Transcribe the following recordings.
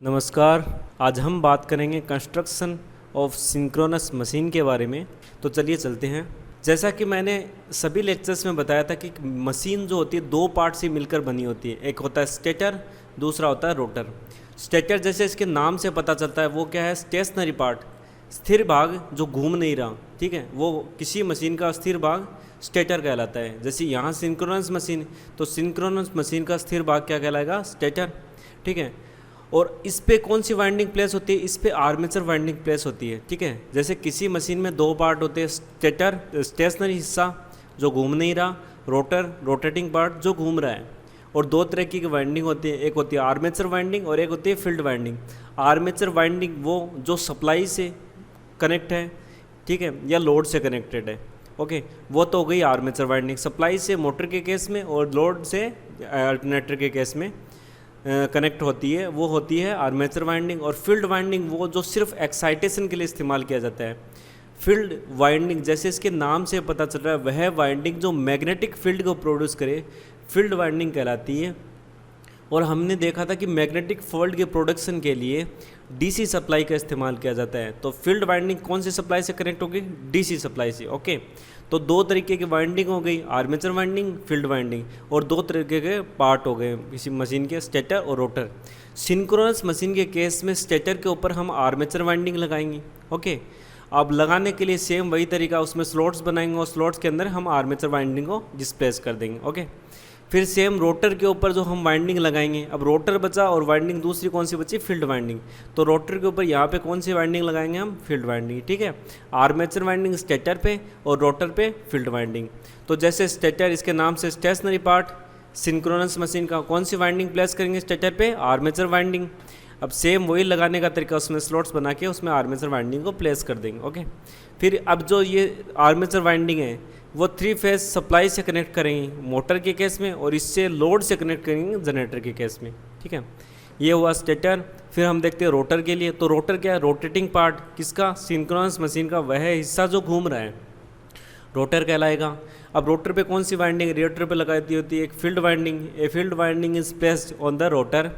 नमस्कार। आज हम बात करेंगे कंस्ट्रक्शन ऑफ सिंक्रोनस मशीन के बारे में। तो चलिए चलते हैं। जैसा कि मैंने सभी लेक्चर्स में बताया था कि मशीन जो होती है दो पार्ट से मिलकर बनी होती है। एक होता है स्टेटर, दूसरा होता है रोटर। स्टेटर जैसे इसके नाम से पता चलता है वो क्या है, स्टेशनरी पार्ट, स्थिर भाग जो घूम नहीं रहा, ठीक है, वो किसी मशीन का स्थिर भाग स्टेटर कहलाता है। जैसे यहाँ सिंक्रोनस मशीन, तो सिंक्रोनस मशीन का स्थिर भाग क्या कहलाएगा, स्टेटर, ठीक है। और इस पे कौन सी वाइंडिंग प्लेस होती है, इस पे आर्मेचर वाइंडिंग प्लेस होती है, ठीक है। जैसे किसी मशीन में दो पार्ट होते हैं, स्टेटर स्टेशनरी हिस्सा जो घूम नहीं रहा, रोटर रोटेटिंग पार्ट जो घूम रहा है। और दो तरह की वाइंडिंग होती है, एक होती है आर्मेचर वाइंडिंग और एक होती है फील्ड वाइंडिंग। आर्मेचर वाइंडिंग वो जो सप्लाई से कनेक्ट है, ठीक है, या लोड से कनेक्टेड है, ओके, वो तो हो गई आर्मेचर वाइंडिंग। सप्लाई से मोटर के केस में और लोड से अल्टरनेटर के केस में कनेक्ट होती है, वो होती है आर्मेचर वाइंडिंग। और फील्ड वाइंडिंग वो जो सिर्फ एक्साइटेशन के लिए इस्तेमाल किया जाता है। फील्ड वाइंडिंग जैसे इसके नाम से पता चल रहा है, वह वाइंडिंग जो मैग्नेटिक फील्ड को प्रोड्यूस करे फील्ड वाइंडिंग कहलाती है। और हमने देखा था कि मैग्नेटिक फील्ड के प्रोडक्शन के लिए डीसी सप्लाई का इस्तेमाल किया जाता है। तो फील्ड वाइंडिंग कौन सी सप्लाई से कनेक्ट होगी, डीसी सप्लाई से, ओके। तो दो तरीके की वाइंडिंग हो गई, आर्मेचर वाइंडिंग, फील्ड वाइंडिंग, और दो तरीके के पार्ट हो गए किसी मशीन के, स्टेटर और रोटर। सिंक्रोनस मशीन के केस में स्टेटर के ऊपर हम आर्मेचर वाइंडिंग लगाएंगे, ओके। अब लगाने के लिए सेम वही तरीका, उसमें स्लॉट्स बनाएंगे और स्लॉट्स के अंदर हम आर्मेचर वाइंडिंग को डिस्प्लेस कर देंगे, ओके। फिर सेम रोटर के ऊपर जो हम वाइंडिंग लगाएंगे, अब रोटर बचा और वाइंडिंग दूसरी कौन सी बची, फील्ड वाइंडिंग। तो रोटर के ऊपर यहाँ पे कौन सी वाइंडिंग लगाएंगे हम, फील्ड वाइंडिंग, ठीक है। आर्मेचर वाइंडिंग स्टेटर पे और रोटर पे फील्ड वाइंडिंग। तो जैसे स्टेटर इसके नाम से स्टेशनरी पार्ट, सिंक्रोनस मशीन का कौन सी वाइंडिंग प्लेस करेंगे स्टेटर पे, आर्मेचर वाइंडिंग। अब सेम वही लगाने का तरीका, उसमें स्लॉट्स बना के उसमें आर्मेचर वाइंडिंग को प्लेस कर देंगे, ओके। फिर अब जो ये आर्मेचर वाइंडिंग है वो 3 फेज सप्लाई से कनेक्ट करेंगे मोटर के केस में, और इससे लोड से कनेक्ट करेंगे जनरेटर के केस में, ठीक है। ये हुआ स्टेटर। फिर हम देखते हैं रोटर के लिए। तो रोटर क्या है, रोटेटिंग पार्ट किसका, सिंक्रोनस मशीन का, वह हिस्सा जो घूम रहा है रोटर कहलाएगा। अब रोटर पे कौन सी वाइंडिंग रोटर पे लगाई दी होती है, एक field winding. A field winding is placed on the rotor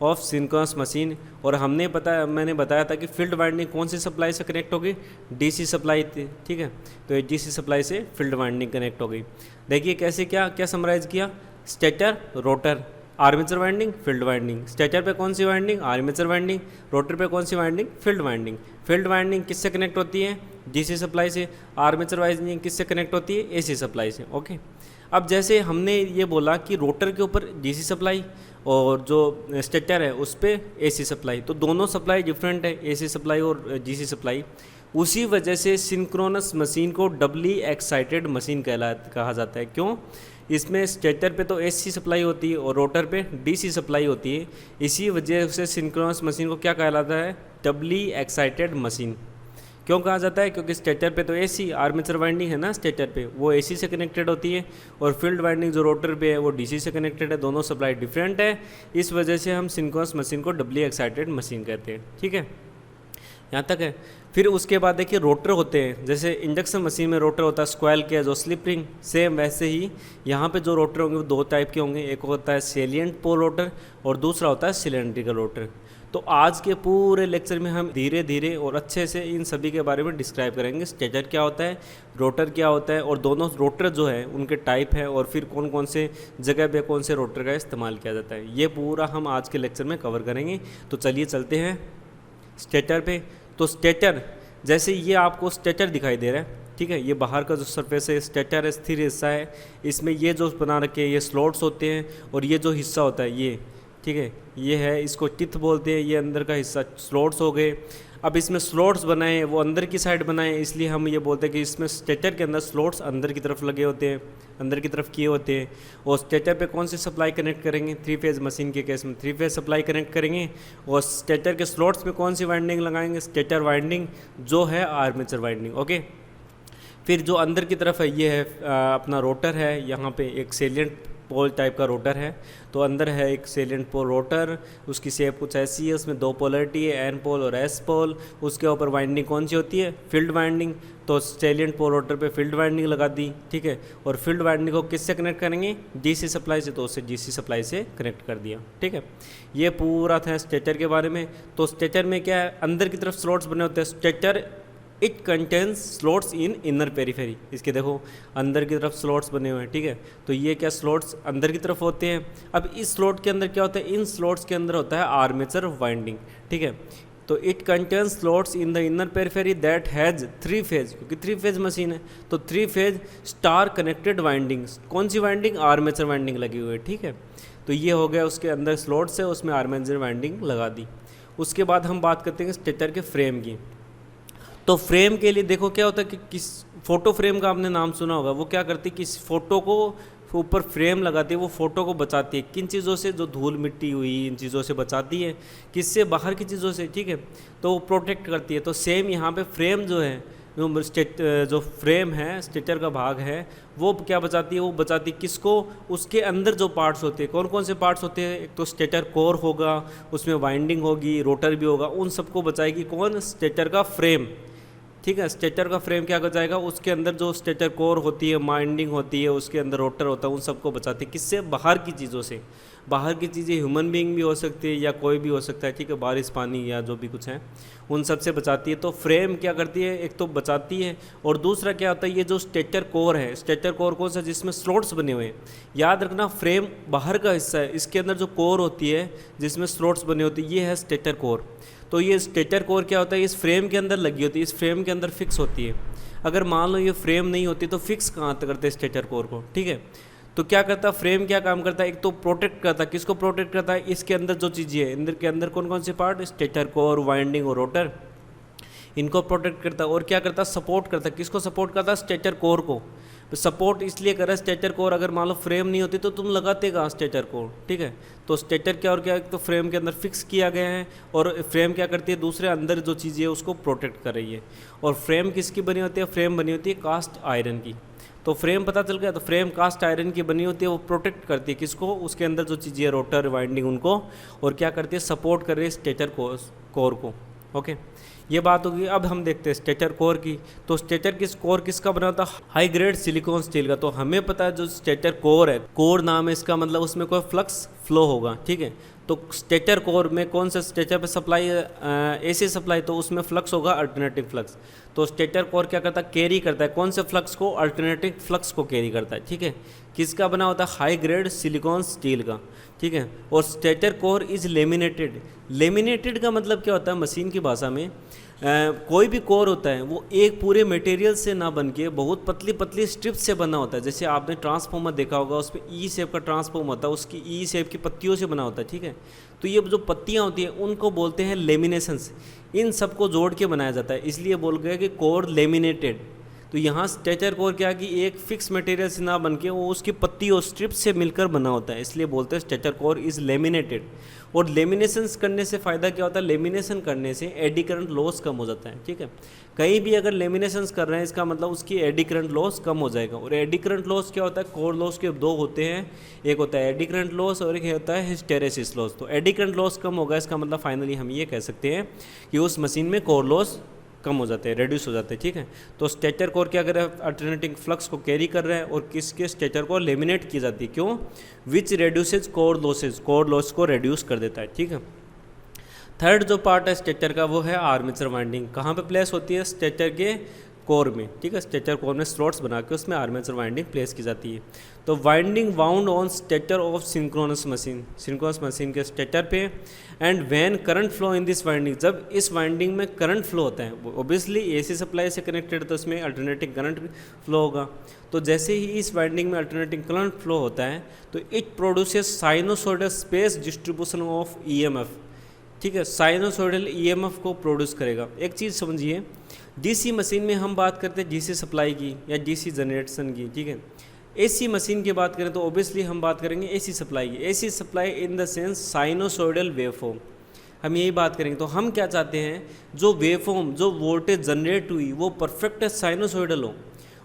of synchronous machine. और मैंने बताया था कि फील्ड वाइंडिंग कौन सी सप्लाई से कनेक्ट होगी, डीसी सप्लाई थी, ठीक है। तो ये डीसी सप्लाई से फील्ड वाइंडिंग कनेक्ट हो गई। देखिए कैसे क्या समराइज किया, stator, rotor, armature winding, field winding. Stator पे कौन C winding, armature winding. Rotor पे कौन C winding, field winding. Field winding किससे कनेक्ट होती है, डीसी सप्लाई से। आर्मेचर वाइंडिंग किससे कनेक्ट होती है, एसी सप्लाई से, ओके। अब जैसे हमने ये बोला कि रोटर के ऊपर डीसी सप्लाई और जो स्टेटर है उस पर एसी सप्लाई, तो दोनों सप्लाई डिफरेंट है, एसी सप्लाई और डीसी सप्लाई। उसी वजह से सिंक्रोनस मशीन को डबली एक्साइटेड मशीन कहा जाता है। क्यों, इसमें स्टेटर पे तो एसी सप्लाई होती है और रोटर पे डीसी सप्लाई होती है। इसी वजह से सिंक्रोनस मशीन को क्या कहलाता है, डबली एक्साइटेड मशीन। क्यों कहा जाता है, क्योंकि स्टेटर पे तो एसी आर्मेचर वाइंडिंग है ना, स्टेटर पे वो एसी से कनेक्टेड होती है, और फील्ड वाइंडिंग जो रोटर पे है वो डीसी से कनेक्टेड है। दोनों सप्लाई डिफरेंट है, इस वजह से हम सिंक्रोनस मशीन को डबली एक्साइटेड मशीन कहते हैं, ठीक है। यहाँ तक है। फिर उसके बाद देखिए रोटर होते हैं, जैसे इंडक्शन मशीन में रोटर होता है स्क्वायल के जो स्लिप रिंग, सेम वैसे ही यहाँ पे जो रोटर होंगे वो दो टाइप के होंगे, एक होता है सेलिएंट पोल रोटर और दूसरा होता है सिलेंड्रिकल रोटर। तो आज के पूरे लेक्चर में हम धीरे धीरे और अच्छे से इन सभी के बारे में डिस्क्राइब करेंगे, स्टेटर क्या होता है, रोटर क्या होता है, और दोनों रोटर जो है उनके टाइप है, और फिर कौन कौन से जगह पे कौन से रोटर का इस्तेमाल किया जाता है, ये पूरा हम आज के लेक्चर में कवर करेंगे। तो चलिए चलते हैं स्टेटर पे। तो स्टेटर जैसे ये आपको स्टेटर दिखाई दे रहा है, ठीक है, ये बाहर का जो सरफेस है स्टेटर है, स्थिर हिस्सा है। इसमें ये जो बना रखे हैं ये स्लॉट्स होते हैं, और ये जो हिस्सा होता है ये, ठीक है, ये है, इसको टिथ बोलते हैं। ये अंदर का हिस्सा स्लॉट्स हो गए। अब इसमें स्लॉट्स बनाए वो अंदर की साइड बनाए, इसलिए हम ये बोलते हैं कि इसमें स्टेटर के अंदर स्लॉट्स अंदर की तरफ लगे होते हैं, अंदर की तरफ किए होते हैं। और स्टेटर पे कौन सी सप्लाई कनेक्ट करेंगे, 3 फेज मशीन के केस में 3 फेज सप्लाई कनेक्ट करेंगे। और स्टेटर के स्लॉट्स में कौन सी वाइंडिंग लगाएंगे, स्टेटर वाइंडिंग जो है आर्मेचर वाइंडिंग, ओके। फिर जो अंदर की तरफ है ये है अपना रोटर है, यहाँ पे एक सेलिएंट पोल टाइप का रोटर है। तो अंदर है एक सेलिएंट पोल रोटर, उसकी शेप कुछ ऐसी है, उसमें दो पोलरिटी है, एन पोल और एस पोल। उसके ऊपर वाइंडिंग कौन सी होती है? Field winding. तो सेलिएंट पोल रोटर पे फील्ड वाइंडिंग लगा दी, ठीक है। और फील्ड वाइंडिंग को किससे कनेक्ट करेंगे? डीसी सप्लाई से, तो उससे डीसी सप्लाई से कनेक्ट कर दिया, ठीक है। ये पूरा था स्टेटर के बारे में। तो स्टेटर में क्या है, अंदर की तरफ स्लॉट्स बने होते हैं। Stator it contains slots in inner periphery. इसके देखो अंदर की तरफ स्लॉट्स बने हुए हैं, ठीक है। तो ये क्या स्लॉट्स अंदर की तरफ होते हैं। अब इस स्लॉट के अंदर क्या होता है? इन स्लॉट्स के अंदर होता है आर्मेचर वाइंडिंग, ठीक है। तो it contains slots in the inner periphery that has 3 phase, क्योंकि 3 फेज मशीन है तो 3 फेज स्टार कनेक्टेड वाइंडिंग। कौन सी वाइंडिंग? आर्मेचर वाइंडिंग लगी हुई है, ठीक है। तो ये हो गया उसके अंदर स्लॉट्स है, उसमें आर्मेचर वाइंडिंग लगा दी। उसके बाद हम बात करते हैं स्टेटर के फ्रेम की। तो फ्रेम के लिए देखो क्या होता है कि किस फोटो फ्रेम का आपने नाम सुना होगा। वो क्या करती है कि इस फोटो को ऊपर फ्रेम लगाती है, वो फ़ोटो को बचाती है। किन चीज़ों से? जो धूल मिट्टी हुई इन चीज़ों से बचाती है। किससे? बाहर की चीज़ों से, ठीक है। तो वो प्रोटेक्ट करती है। तो सेम यहाँ पे फ्रेम जो है, जो फ्रेम है, स्टेटर का भाग है, वो क्या बचाती है? वो बचाती है किसको? उसके अंदर जो पार्ट्स होते हैं। कौन कौन से पार्ट्स होते हैं? एक तो स्टेटर कोर होगा, उसमें वाइंडिंग होगी, रोटर भी होगा, उन सबको बचाएगी कौन? स्टेटर का फ्रेम, ठीक है। स्टेटर का फ्रेम क्या बचाएगा? उसके अंदर जो स्टेटर कोर होती है, वाइंडिंग होती है, उसके अंदर रोटर होता है, उन सबको बचाती है। किससे? बाहर की चीज़ों से। बाहर की चीज़ें ह्यूमन बीइंग भी हो सकती है या कोई भी हो सकता है, ठीक है, बारिश पानी या जो भी कुछ है, उन सब से बचाती है। तो फ्रेम क्या करती है? एक तो बचाती है, और दूसरा क्या होता है, ये जो स्टेटर कोर है, स्टेटर कोर कौन सा? जिसमें स्लॉट्स बने हुए हैं। याद रखना फ्रेम बाहर का हिस्सा है, इसके अंदर जो कोर होती है जिसमें स्लॉट्स बने होते हैं, ये है स्टेटर कोर। तो ये स्टेटर कोर क्या होता है? इस फ्रेम के अंदर लगी होती है, इस फ्रेम के अंदर फिक्स होती है। अगर मान लो ये फ्रेम नहीं होती तो फिक्स कहाँ करते हैं? स्टेटर कोर को, ठीक है। तो क्या करता है फ्रेम? क्या काम करता है? एक तो प्रोटेक्ट करता है। किसको प्रोटेक्ट करता है? इसके अंदर जो चीज़ें हैं, इंदर के अंदर कौन कौन से पार्ट? स्टेटर कोर, वाइंडिंग और रोटर, इनको प्रोटेक्ट करता है। और क्या करता है? सपोर्ट करता है। किसको सपोर्ट करता है? स्टेटर कोर को। सपोर्ट इसलिए कर रहा है स्टेटर कोर, अगर मान लो फ्रेम नहीं होती तो तुम लगाते कहाँ स्टेटर कोर, ठीक है। तो स्टेटर क्या और क्या, तो फ्रेम के अंदर फिक्स किया गया है, और फ्रेम क्या करती है? दूसरे अंदर जो चीज़ें है उसको प्रोटेक्ट कर रही है। और फ्रेम किसकी बनी होती है? फ्रेम बनी होती है कास्ट आयरन की। तो फ्रेम पता चल गया। तो फ्रेम कास्ट आयरन की बनी होती है, वो प्रोटेक्ट करती है किसको? उसके अंदर जो चीज़ें है, रोटर, वाइंडिंग, उनको। और क्या करती है? सपोर्ट कर रही है स्टेटर कोर को। ओके, ये बात होगी। अब हम देखते हैं स्टेटर कोर की। तो स्टेटर कोर किसका बना होता है? हाई ग्रेड सिलिकॉन स्टील का। तो हमें पता है जो स्टेटर कोर है, कोर नाम है इसका, मतलब उसमें कोई फ्लक्स फ्लो होगा, ठीक है। तो स्टेटर कोर में कौन सा स्टेटर पे सप्लाई है? एसी सप्लाई, तो उसमें फ्लक्स होगा अल्टरनेटिंग फ्लक्स। तो स्टेटर कोर क्या करता है? कैरी करता है कौन से फ्लक्स को? अल्टरनेटिंग फ्लक्स को कैरी करता है, ठीक है। किसका बना होता है? हाई ग्रेड सिलिकॉन स्टील का, ठीक है। और stator core is laminated. Laminated का मतलब क्या होता है मशीन की भाषा में? कोई भी कोर होता है वो एक पूरे मटेरियल से ना बन के बहुत पतली पतली स्ट्रिप से बना होता है। जैसे आपने ट्रांसफॉर्मर देखा होगा, उस पर ई शेप का ट्रांसफॉर्मर होता है, उसकी ई शेप की पत्तियों से बना होता है, ठीक है। तो ये जो पत्तियां होती हैं उनको बोलते हैं लेमिनेशंस। इन सबको जोड़ के बनाया जाता है, इसलिए बोल गया कि कोर लेमिनेटेड। तो यहाँ स्टेटर कोर क्या कि एक फिक्स मटेरियल से ना बन के वो उसकी पत्ती और स्ट्रिप से मिलकर बना होता है, इसलिए बोलते हैं स्टेटर कोर इज़ लेमिनेटेड। और लेमिनेशंस करने से फ़ायदा क्या होता है? लेमिनेशन करने से एडी करंट लॉस कम हो जाता है, ठीक है। कहीं भी अगर लेमिनेशंस कर रहे हैं इसका मतलब उसकी एडी करंट लॉस कम हो जाएगा। और एडी करंट लॉस क्या होता है? कोर लॉस के दो होते हैं, एक होता है एडी करंट लॉस और एक होता है हिस्टेरेसिस लॉस। तो एडी करंट लॉस कम होगा, इसका मतलब फाइनली हम ये कह सकते हैं कि उस मशीन में कोर लॉस कम हो जाते हैं, रेड्यूस हो जाते हैं, ठीक है। तो स्टेटर कोर क्या कर रहा है? अल्टरनेटिंग फ्लक्स को कैरी कर रहा है, और किसके? स्टेटर को लेमिनेट की जाती है। क्यों? Which reduces core losses, core loss को रेड्यूस कर देता है, ठीक है। थर्ड जो पार्ट है स्टेटर का वो है आर्मेचर वाइंडिंग। कहाँ पे प्लेस होती है? स्टेटर के कोर में, ठीक है। स्टेटर कोर में स्लॉट्स बना के उसमें आर्मेचर वाइंडिंग प्लेस की जाती है। तो winding wound on stator of synchronous machine, synchronous machine के स्टेटर पे। And when current flow in this winding, जब इस वाइंडिंग में करंट फ्लो होता है, ऑब्वियसली एसी सप्लाई से कनेक्टेड, तो इसमें अल्टरनेटिंग करंट फ्लो होगा। तो जैसे ही इस वाइंडिंग में अल्टरनेटिंग करंट फ्लो होता है तो it produces sinusoidal space distribution of EMF, ठीक है। साइनोसॉइडल ईएमएफ को प्रोड्यूस करेगा। एक चीज़ समझिए, डीसी मशीन में हम बात करते हैं डीसी सप्लाई की या डीसी जनरेशन की, ठीक है। एसी मशीन की बात करें तो ऑब्वियसली हम बात करेंगे एसी सप्लाई की। AC supply in the sense sinusoidal waveform, हम यही बात करेंगे। तो हम क्या चाहते हैं? जो वेवफॉर्म, जो वोल्टेज जनरेट हुई वो परफेक्ट साइनोसॉइडल हो,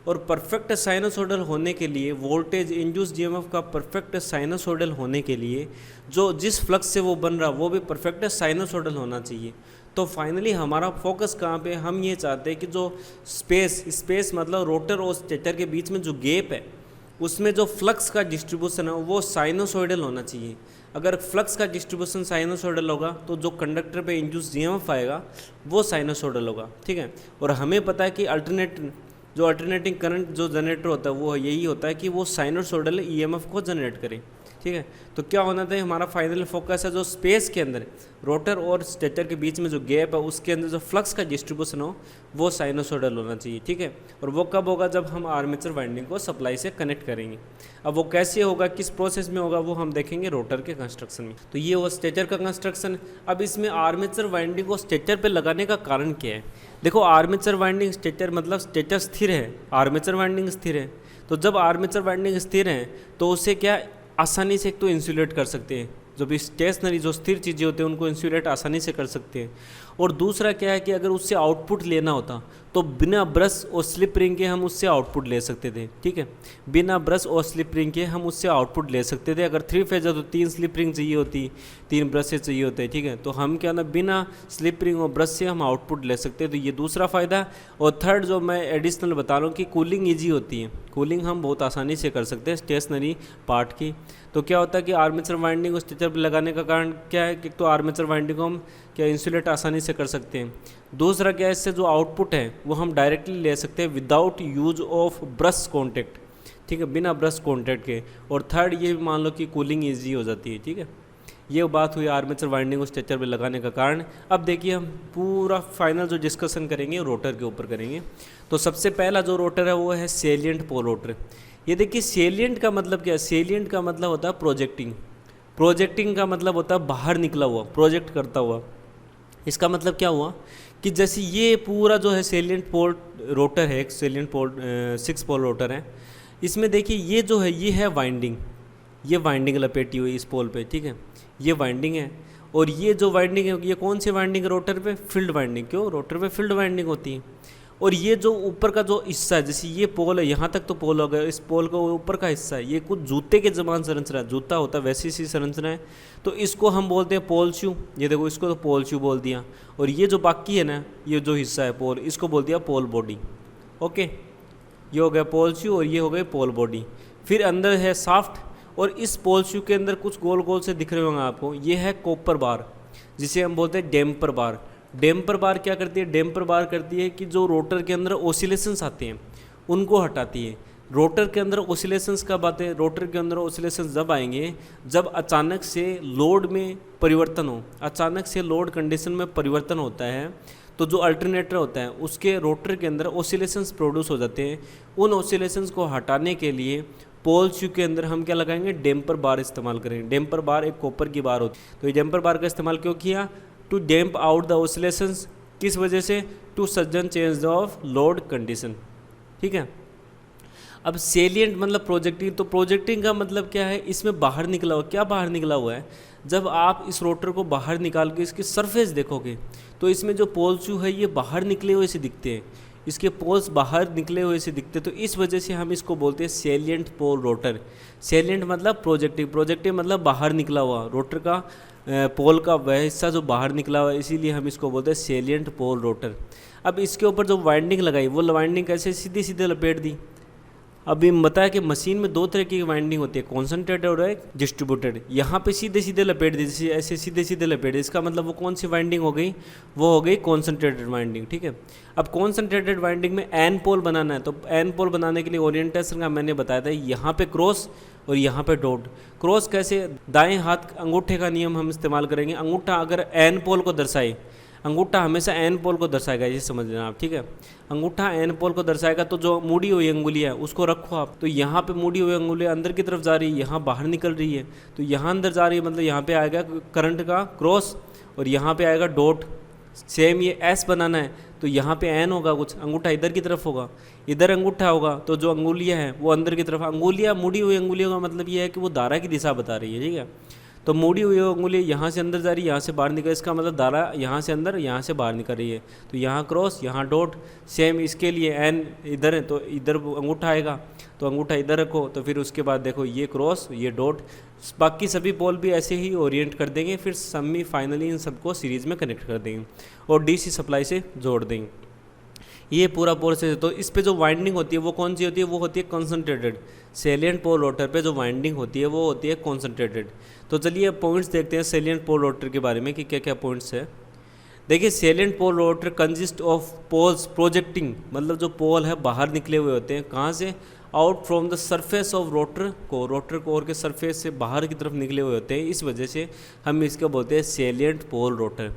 और परफेक्ट साइनोसॉइडल होने के लिए वोल्टेज इंड्यूस ईएमएफ का परफेक्ट साइनोसॉइडल होने के लिए जो जिस फ्लक्स से वो बन रहा वो भी परफेक्ट साइनोसॉइडल होना चाहिए। तो फाइनली हमारा फोकस कहाँ पे, हम ये चाहते हैं कि जो स्पेस मतलब रोटर और स्टेटर के बीच में जो गैप है उसमें जो फ्लक्स का डिस्ट्रीब्यूशन है वो साइनोसॉइडल होना चाहिए। अगर फ्लक्स का डिस्ट्रीब्यूशन साइनोसॉइडल होगा तो जो कंडक्टर पे इंड्यूस ईएमएफ आएगा वो साइनोसॉइडल होगा, ठीक है। और हमें पता है कि अल्टरनेटिंग करंट जो जनरेटर होता है वो यही होता है कि वो साइनोसॉइडल ईएमएफ को जनरेट करे, ठीक है। तो क्या होना चाहिए, हमारा फाइनल फोकस है जो स्पेस के अंदर रोटर और स्टेटर के बीच में जो गैप है उसके अंदर जो फ्लक्स का डिस्ट्रीब्यूशन हो वो साइनोसॉइडल होना चाहिए, ठीक है। और वो कब होगा, जब हम आर्मेचर वाइंडिंग को सप्लाई से कनेक्ट करेंगे। अब वो कैसे होगा, किस प्रोसेस में होगा, वो हम देखेंगे रोटर के कंस्ट्रक्शन में। तो ये वो स्टेटर का कंस्ट्रक्शन। अब इसमें आर्मेचर वाइंडिंग को स्टेटर पर लगाने का कारण क्या है। देखो आर्मेचर वाइंडिंग स्टेटर मतलब स्टेटर स्थिर है, आर्मेचर वाइंडिंग स्थिर है। तो जब आर्मेचर वाइंडिंग स्थिर है तो उससे क्या आसानी से एक तो इंसुलेट कर सकते हैं, जो भी स्टेशनरी जो स्थिर चीज़ें होती हैं उनको इंसुलेट आसानी से कर सकते हैं। और दूसरा क्या है कि अगर उससे आउटपुट लेना होता तो बिना ब्रश और स्लिप रिंग के हम उससे आउटपुट ले सकते थे, ठीक है। बिना ब्रश और स्लिप रिंग के हम उससे आउटपुट ले सकते थे। अगर 3 फेज है तो 3 स्लिप रिंग चाहिए होती, 3 ब्रशेज चाहिए होते, ठीक है। तो हम क्या ना बिना स्लिप रिंग और ब्रश से हम आउटपुट ले सकते हैं। तो ये दूसरा फ़ायदा। और थर्ड जो मैं एडिशनल बता रहा हूँ कि कूलिंग ईजी होती है, कूलिंग हम बहुत आसानी से कर सकते हैं स्टेशनरी पार्ट की। तो क्या होता है कि आर्मेचर वाइंडिंग को स्टेटर पर लगाने का कारण क्या है कि तो आर्मेचर वाइंडिंग को हम क्या इंसुलेट आसानी से कर सकते हैं। दूसरा क्या है, इससे जो आउटपुट है वो हम डायरेक्टली ले सकते हैं without use of brush contact, ठीक है, बिना ब्रश कॉन्टैक्ट के। और थर्ड ये भी मान लो कि कूलिंग ईजी हो जाती है, ठीक है। ये बात हुई आर्मेचर वाइंडिंग को स्ट्रेचर पे लगाने का कारण। अब देखिए हम पूरा फाइनल जो डिस्कशन करेंगे रोटर के ऊपर करेंगे। तो सबसे पहला जो रोटर है वो है सेलिएंट पोल रोटर। ये देखिए सेलिएंट का मतलब क्या है, सेलिएंट का मतलब होता है प्रोजेक्टिंग, प्रोजेक्टिंग का मतलब होता है बाहर निकला हुआ, प्रोजेक्ट करता हुआ। इसका मतलब क्या हुआ कि जैसे ये पूरा जो है सेलिएंट पोल रोटर है, एक सेलिएंट पोल 6 पोल रोटर है। इसमें देखिए ये जो है ये है वाइंडिंग, ये वाइंडिंग लपेटी हुई इस पोल पे, ठीक है, ये वाइंडिंग है। और ये जो वाइंडिंग है ये कौन सी वाइंडिंग है रोटर पे, फील्ड वाइंडिंग। क्यों, रोटर पे फील्ड वाइंडिंग होती है। और ये जो ऊपर का जो हिस्सा है, जैसे ये पोल है, यहाँ तक तो पोल हो गया, इस पोल का ऊपर का हिस्सा है ये कुछ जूते के समान संरचना है, जूता होता है वैसी सी संरचना है। तो इसको हम बोलते हैं पोल शू। ये देखो इसको तो पोल शू बोल दिया। और ये जो बाकी है ना, ये जो हिस्सा है पोल, इसको बोल दिया पोल बॉडी। ओके, ये हो गया पोल शू और ये हो गए पोल बॉडी। फिर अंदर है साफ्ट, और इस पोल शू के अंदर कुछ गोल गोल से दिख रहे होंगे आपको, ये है कॉपर बार, जिसे हम बोलते हैं डैम्पर बार। डैम्पर बार क्या करती है, डैम्पर बार करती है कि जो रोटर के अंदर ओसिलेशंस आते हैं उनको हटाती है। रोटर के अंदर ओसिलेशंस कब आते हैं, रोटर के अंदर ओसिलेशंस जब आएंगे जब अचानक से लोड में परिवर्तन हो, अचानक से लोड कंडीशन में परिवर्तन होता है। तो जो अल्टरनेटर होता है उसके रोटर के अंदर ओसिलेशंस प्रोड्यूस हो जाते हैं। उन ओसिलेशंस को हटाने के लिए पोल शू के अंदर हम क्या लगाएंगे, डैम्पर बार इस्तेमाल करेंगे। डैम्पर बार एक कॉपर की बार होती है। तो ये डैम्पर बार का इस्तेमाल क्यों किया, to damp out the oscillations. किस वजह से, to sudden change of load condition, ठीक है। अब सेलिएंट मतलब प्रोजेक्टिंग। तो प्रोजेक्टिंग का मतलब क्या है, इसमें बाहर निकला हुआ, क्या बाहर निकला हुआ है। जब आप इस रोटर को बाहर निकाल के इसकी सरफेस देखोगे तो इसमें जो पोल शू है ये बाहर निकले हुए से दिखते हैं, इसके पोल्स बाहर निकले हुए से दिखते। तो इस वजह से हम इसको बोलते हैं सेलिएंट पोल रोटर। सेलिएंट मतलब प्रोजेक्टिव, प्रोजेक्टिव मतलब बाहर निकला हुआ, रोटर का पोल का वह हिस्सा जो बाहर निकला हुआ है, इसीलिए हम इसको बोलते हैं सेलिएंट पोल रोटर। अब इसके ऊपर जो वाइंडिंग लगाई वो वाइंडिंग कैसे, सीधे सीधे लपेट दी। अभी बताया कि मशीन में 2 तरह की वाइंडिंग होती है, कॉन्सेंट्रेटेड और एक डिस्ट्रीब्यूटेड। यहाँ पे सीधे सीधे लपेट दी, जैसे ऐसे सीधे सीधे लपेट दी, इसका मतलब वो कौन सी वाइंडिंग हो गई, वो हो गई कॉन्सेंट्रेटेड वाइंडिंग, ठीक है। अब कॉन्सेंट्रेटेड वाइंडिंग में एन पोल बनाना है। तो एन पोल बनाने के लिए ओरिएंटेशन का मैंने बताया था, यहाँ पे क्रॉस और यहाँ पे डॉट। क्रॉस कैसे, दाएँ हाथ अंगूठे का नियम हम इस्तेमाल करेंगे। अंगूठा अगर एन पोल को दर्शाए, अंगूठा हमेशा एन पोल को दर्शाएगा, ये समझ लेना आप, ठीक है। अंगूठा एन पोल को दर्शाएगा। तो जो मुड़ी हुई अंगुलियाँ है उसको रखो आप। तो यहाँ पे मुड़ी हुई अंगुलियाँ अंदर की तरफ जा रही है, यहाँ बाहर निकल रही है। तो यहाँ अंदर जा रही है मतलब यहाँ पे आएगा करंट का क्रॉस और यहाँ पे आएगा डॉट। सेम ये एस बनाना है तो यहाँ पे एन होगा, कुछ अंगूठा इधर की तरफ होगा, इधर अंगूठा होगा। तो जो अंगुलियाँ हैं वो अंदर की तरफ, अंगुलियाँ मुड़ी हुई अंगुलियों का मतलब ये है कि वो धारा की दिशा बता रही है, ठीक है। तो मुड़ी हुई उंगली यहाँ से अंदर जा रही है, यहाँ से बाहर निकल, इसका मतलब धारा यहाँ से अंदर, यहाँ से बाहर निकल रही है। तो यहाँ क्रॉस, यहाँ डॉट। सेम इसके लिए एन इधर है तो इधर अंगूठा आएगा, तो अंगूठा इधर रखो, तो फिर उसके बाद देखो ये क्रॉस, ये डॉट। बाकी सभी पोल भी ऐसे ही ओरिएंट कर देंगे, फिर समी फाइनली इन सबको सीरीज़ में कनेक्ट कर देंगे और डीसी सप्लाई से जोड़ देंगे। ये पूरा प्रोसेस है। तो इस पे जो वाइंडिंग होती है वो कौन सी होती है? वो होती है कॉन्सेंट्रेटेड। सेलिएंट पोल रोटर पे जो वाइंडिंग होती है वो होती है कॉन्सेंट्रेटेड। तो चलिए पॉइंट्स देखते हैं सेलिएंट पोल रोटर के बारे में कि क्या क्या पॉइंट्स है। देखिए, salient pole rotor consist of poles projecting, मतलब जो पोल है बाहर निकले हुए होते हैं। कहाँ से? Out from the surface of rotor core के सरफेस से बाहर की तरफ निकले हुए होते हैं। इस वजह से हम इसको बोलते हैं सेलिएंट पोल रोटर।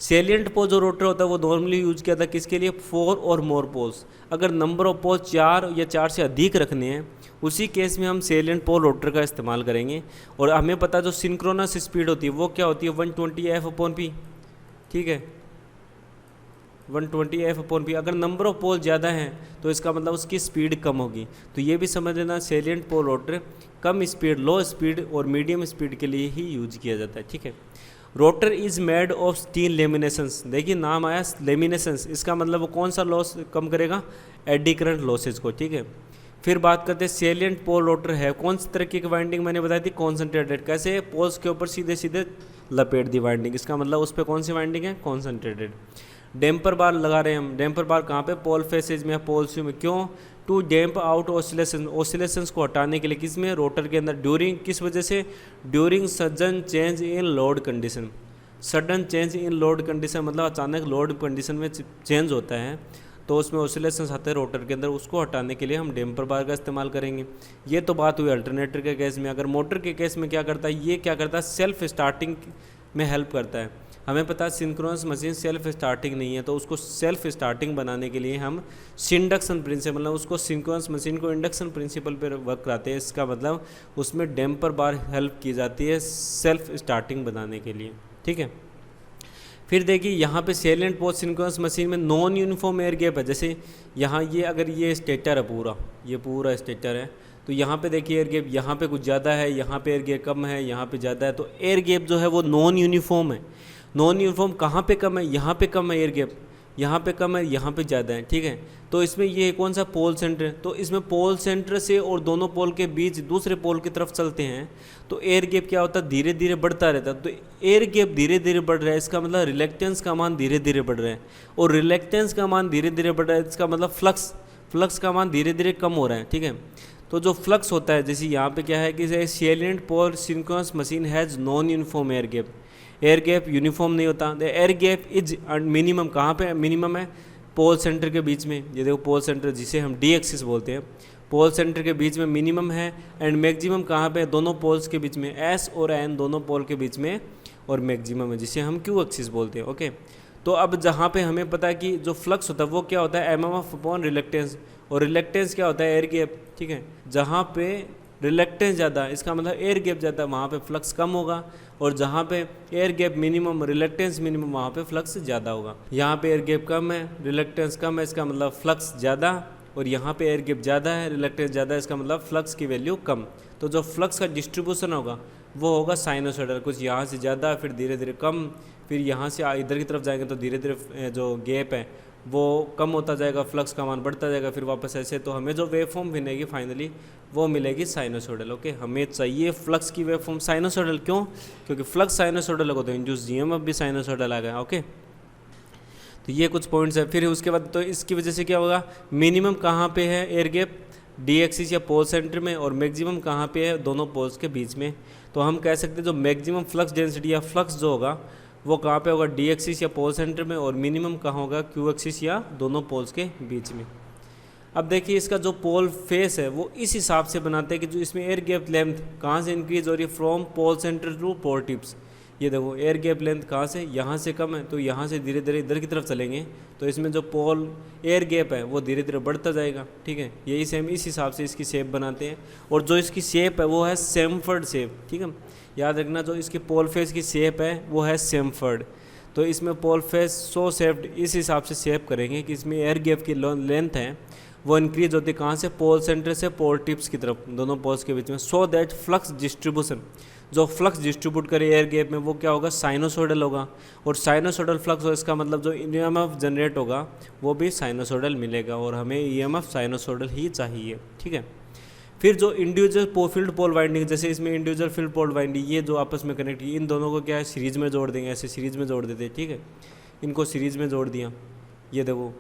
सेलिएंट पोल जो रोटर होता है वो नॉर्मली यूज किया था किसके लिए? 4 और मोर पोल्स। अगर नंबर ऑफ पोल 4 या 4 से अधिक रखने हैं, उसी केस में हम सेलिएंट पोल रोटर का इस्तेमाल करेंगे। और हमें पता जो सिंक्रोनस स्पीड होती है वो क्या होती है? 120 F/P। ठीक है, 120 F/P। अगर नंबर ऑफ पोल ज़्यादा हैं तो इसका मतलब उसकी स्पीड कम होगी। तो ये भी समझ लेना, सेलिएंट पोल रोटर कम स्पीड, लो स्पीड और मीडियम स्पीड के लिए ही यूज किया जाता है। ठीक है। Rotor is made of steel laminations. देखिए नाम आया लेमिनेशंस, इसका मतलब वो कौन सा लॉस कम करेगा? एडी करंट लॉसेज को। ठीक है। फिर बात करते हैं सेलिएंट पोल रोटर है कौन सी तरीके की वाइंडिंग? मैंने बताई थी कॉन्सेंट्रेटेड। कैसे? पोल्स के ऊपर सीधे सीधे लपेट दी वाइंडिंग, इसका मतलब उस पर कौन सी वाइंडिंग है? कॉन्सेंट्रेटेड। डैम्पर बार लगा रहे हैं हम। डैम्पर बार कहाँ पे? पोल फेसेज में या पोल्स में। क्यों? टू डैम्प आउट ऑसिलेशंस को हटाने के लिए। किस में? रोटर के अंदर। ड्यूरिंग, किस वजह से? During sudden change in load condition. Sudden change in load condition मतलब अचानक लोड कंडीशन में चेंज होता है तो उसमें ऑसिलेशंस आते हैं रोटर के अंदर, उसको हटाने के लिए हम डैम्पर बार का इस्तेमाल करेंगे। ये तो बात हुई अल्टरनेटर के केस में। अगर मोटर के केस में क्या करता है? ये क्या करता है? सेल्फ स्टार्टिंग में हेल्प करता है। हमें पता है सिंक्रोनस मशीन सेल्फ स्टार्टिंग नहीं है, तो उसको सेल्फ स्टार्टिंग बनाने के लिए हम इंडक्शन प्रिंसिपल, मतलब उसको सिंक्रोनस मशीन को इंडक्शन प्रिंसिपल पर वर्क कराते हैं। इसका मतलब उसमें डैम्पर बार हेल्प की जाती है सेल्फ स्टार्टिंग बनाने के लिए। ठीक है। फिर देखिए यहाँ पे सेलिएंट पोल सिंक्रोनस मशीन में नॉन यूनिफॉर्म एयर गैप है। जैसे यहाँ ये अगर ये स्टेटर है पूरा, ये पूरा स्टेटर है, तो यहाँ पे देखिए एयर गैप यहाँ पे कुछ ज़्यादा है, यहाँ पे एयर गैप कम है, यहाँ पे ज़्यादा है। तो एयर गैप जो है वो नॉन यूनिफॉर्म है। नॉन यूनिफॉर्म कहाँ पे कम है? यहाँ पे कम है एयर गैप, यहाँ पे कम है, यहाँ पे ज़्यादा है। ठीक है। तो इसमें ये कौन सा? पोल सेंटर। तो इसमें पोल सेंटर से और दोनों पोल के बीच दूसरे पोल की तरफ चलते हैं तो एयर गैप क्या होता है? धीरे धीरे बढ़ता रहता है। तो एयर गैप धीरे धीरे बढ़ रहा है, इसका मतलब रिलेक्टेंस का मान धीरे धीरे बढ़ रहा है। और रिलेक्टेंस का मान धीरे धीरे बढ़ रहा है, इसका मतलब फ्लक्स का मान धीरे धीरे कम हो रहा है। ठीक है। तो जो फ्लक्स होता है, जैसे यहाँ पे क्या है कि salient pole synchronous machine has non uniform air gap. Air gap uniform नहीं होता। The air gap is minimum. कहाँ पे मिनिमम है? पोल सेंटर के बीच में। ये देखो पोल सेंटर जिसे हम डी एक्सिस बोलते हैं, पोल सेंटर के बीच में मिनिमम है। एंड मैक्सिमम कहाँ पे? दोनों पोल्स के बीच में, एस और एन दोनों पोल के बीच में, और मैक्सिमम है जिसे हम क्यू एक्सिस बोलते हैं। ओके। तो अब जहाँ पे हमें पता है कि जो फ्लक्स होता है वो क्या होता है? MMF upon reluctance. और रिलेक्टेंस क्या होता है? Air gap. ठीक है। जहाँ पे रिलेक्टेंस ज़्यादा, इसका मतलब एयर गैप ज़्यादा, वहाँ पे फ्लक्स कम होगा। और जहाँ पे air gap minimum, reluctance minimum, वहाँ पे फ्लक्स ज़्यादा होगा। यहाँ पे एयर गैप कम है, रिलेक्टेंस कम है, इसका मतलब फ्लक्स ज़्यादा। और यहाँ पे एयर गैप ज़्यादा है, रिलेक्टेंस ज़्यादा है, इसका मतलब फ्लक्स की वैल्यू कम। तो जो फ्लक्स का डिस्ट्रीब्यूशन होगा वो होगा साइनोसॉइडल। कुछ यहाँ से ज़्यादा, फिर धीरे धीरे कम, फिर यहाँ से इधर की तरफ जाएंगे तो धीरे धीरे जो गैप है वो कम होता जाएगा, फ्लक्स का मान बढ़ता जाएगा, फिर वापस ऐसे। तो हमें जो वेव फॉर्म मिलेगी फाइनली वो मिलेगी साइनोसॉइडल। ओके। हमें चाहिए फ्लक्स की वेव फॉर्म साइनोसॉइडल। क्यों? क्योंकि फ्लक्स साइनोसॉइडल होता है, इंड्यूस जीएमएफ भी साइनोसॉइडल आ गया। ओके। तो ये कुछ पॉइंट्स है। फिर उसके बाद तो इसकी वजह से क्या होगा? मिनिमम कहाँ पे है एयर गैप? डी एक्सिस या पोल सेंटर में। और मैक्सिमम कहाँ पे है? दोनों पोल्स के बीच में। तो हम कह सकते हैं जो मैक्सिमम फ्लक्स डेंसिटी या फ्लक्स जो होगा वो कहाँ पे होगा? डी एक्सिस या पोल सेंटर में। और मिनिमम कहाँ होगा? क्यू एक्सिस या दोनों पोल्स के बीच में। अब देखिए इसका जो पोल फेस है वो इस हिसाब से बनाते हैं कि जो इसमें एयर गैप लेंथ कहाँ से इंक्रीज हो रही है? From pole center to pole tips. ये देखो एयर गैप लेंथ कहाँ से? यहाँ से कम है, तो यहाँ से धीरे धीरे इधर की तरफ चलेंगे तो इसमें जो पोल एयर गैप है वो धीरे धीरे बढ़ता जाएगा। ठीक है। यही सेम इस हिसाब से इसकी शेप बनाते हैं। और जो इसकी शेप है वो है सेमफर्ड शेप। ठीक है। याद रखना जो इसकी पोल फेस की शेप है वो है सेमफर्ड। तो इसमें पोल फेस सो शेप्ड इस हिसाब से शेप करेंगे कि इसमें एयर गैप की लेंथ है वो इंक्रीज होती है कहाँ से? पोल सेंटर से पोल टिप्स की तरफ, दोनों पोल्स के बीच में। सो दैट फ्लक्स डिस्ट्रीब्यूशन, जो फ्लक्स डिस्ट्रीब्यूट करे एयर गैप में वो क्या होगा, साइनोसोडल होगा। और साइनोसोडल फ्लक्स हो, इसका मतलब जो ईएमएफ जनरेट होगा वो भी साइनोसोडल मिलेगा, और हमें ईएमएफ साइनोसोडल ही चाहिए, ठीक है। फिर जो इंडिविजुअल फील्ड पोल वाइंडिंग, जैसे इसमें इंडिविजुअल फील्ड पोल वाइंडिंग ये जो आपस में कनेक्ट, इन दोनों को क्या है, सीरीज में जोड़ देंगे, ऐसे सीरीज में जोड़ देते हैं, ठीक है। इनको सीरीज में जोड़ दिया, ये देखो,